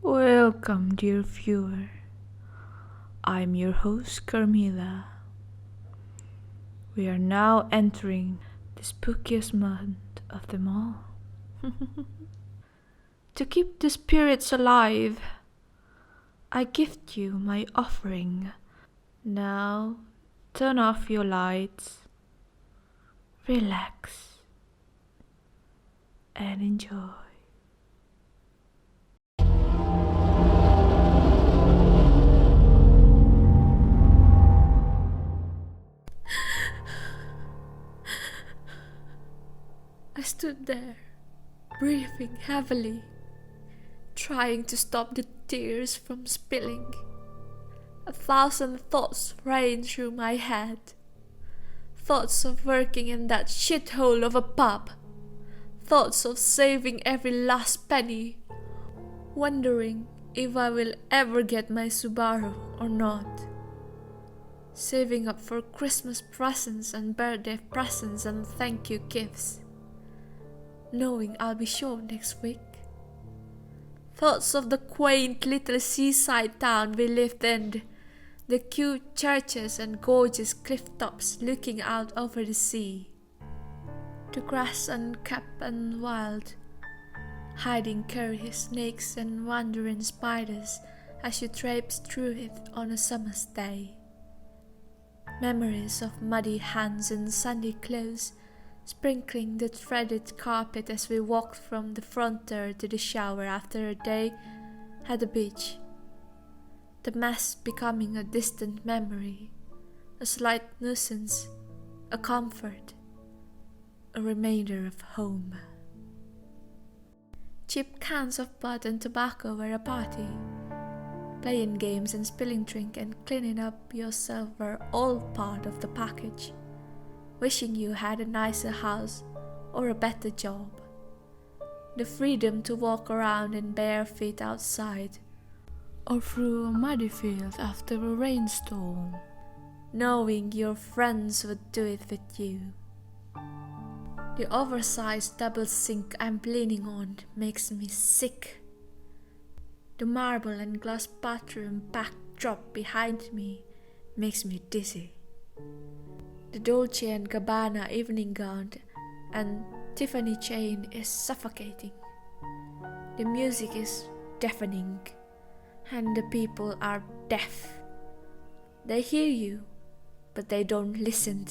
Welcome, dear viewer. I'm your host, Carmila. We are now entering the spookiest month of them all. To keep the spirits alive, I gift you my offering. Now, turn off your lights, relax, and enjoy. I stood there, breathing heavily, trying to stop the tears from spilling. 1,000 thoughts rained through my head. Thoughts of working in that shithole of a pub. Thoughts of saving every last penny. Wondering if I will ever get my Subaru or not. Saving up for Christmas presents and birthday presents and thank you gifts. Knowing I'll be short next week. Thoughts of the quaint little seaside town we lived in, the cute churches and gorgeous cliff tops looking out over the sea. The grass unkept and wild, hiding curious snakes and wandering spiders as you traipse through it on a summer's day. Memories of muddy hands and sandy clothes sprinkling the threaded carpet as we walked from the front door to the shower after a day at the beach. The mess becoming a distant memory, a slight nuisance, a comfort, a remainder of home. Cheap cans of bud and tobacco were a party. Playing games and spilling drink and cleaning up yourself were all part of the package. Wishing you had a nicer house or a better job. The freedom to walk around in bare feet outside or through a muddy field after a rainstorm, knowing your friends would do it with you. The oversized double sink I'm leaning on makes me sick. The marble and glass bathroom backdrop behind me makes me dizzy. The Dolce & Gabbana evening gown and Tiffany chain is suffocating. The music is deafening, and the people are deaf. They hear you, but they don't listen.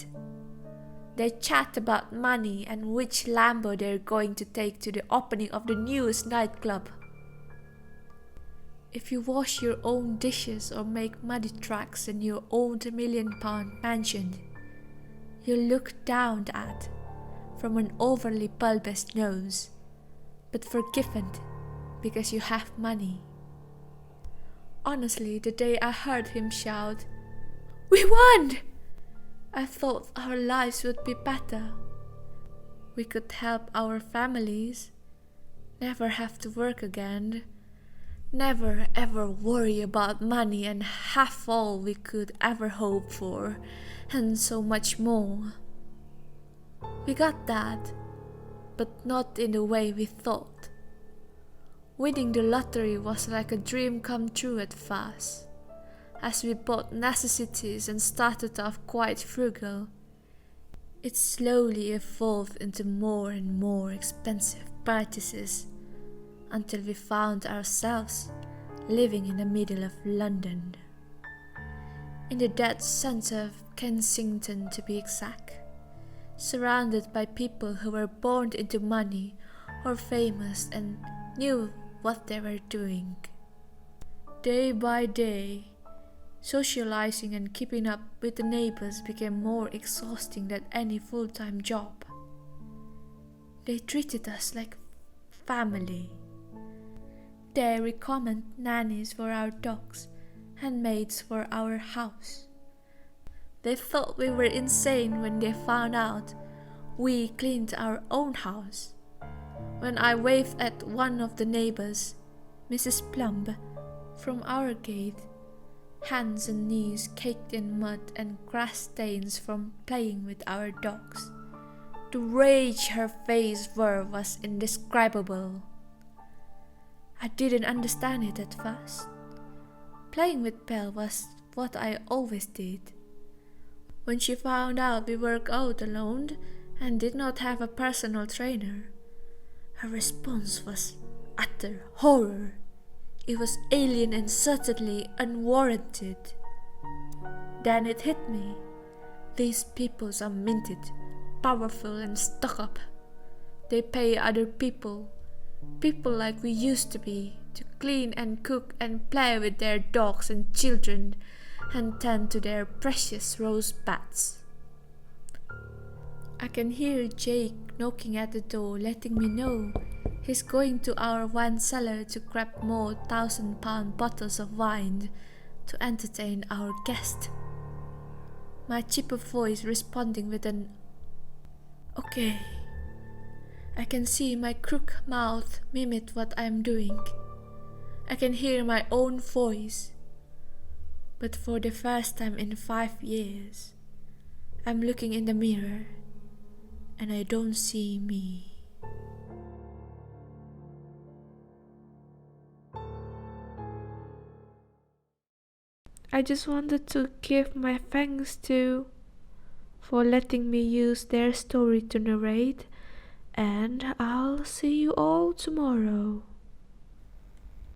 They chat about money and which Lambo they're going to take to the opening of the newest nightclub. If you wash your own dishes or make muddy tracks in your own £1,000,000 mansion, you're looked down at from an overly bulbous nose, but forgiven because you have money. Honestly, the day I heard him shout, "We won!" I thought our lives would be better. We could help our families, never have to work again, never ever worry about money and have all we could ever hope for, and so much more. We got that, but not in the way we thought. Winning the lottery was like a dream come true at first. As we bought necessities and started off quite frugal, it slowly evolved into more and more expensive purchases until we found ourselves living in the middle of London. In the dead center of Kensington to be exact, surrounded by people who were born into money or famous and knew what they were doing. Day by day, socializing and keeping up with the neighbors became more exhausting than any full-time job. They treated us like family. They recommend nannies for our dogs and maids for our house. They thought we were insane when they found out we cleaned our own house. When I waved at one of the neighbors, Mrs. Plumb, from our gate, hands and knees caked in mud and grass stains from playing with our dogs. The rage her face wore was indescribable. I didn't understand it at first. Playing with Belle was what I always did. When she found out we worked out alone and did not have a personal trainer, her response was utter horror. It was alien and certainly unwarranted. Then it hit me. These people are minted, powerful and stuck up. They pay other people like we used to be, to clean and cook and play with their dogs and children and tend to their precious rosebuds. I can hear Jake knocking at the door, letting me know he's going to our wine cellar to grab more 1,000-pound bottles of wine to entertain our guest. My cheaper voice responding with an okay. I can see my crooked mouth mimic what I am doing. I can hear my own voice. But for the first time in 5 years, I'm looking in the mirror and I don't see me. I just wanted to give my thanks to for letting me use their story to narrate, and I'll see you all tomorrow.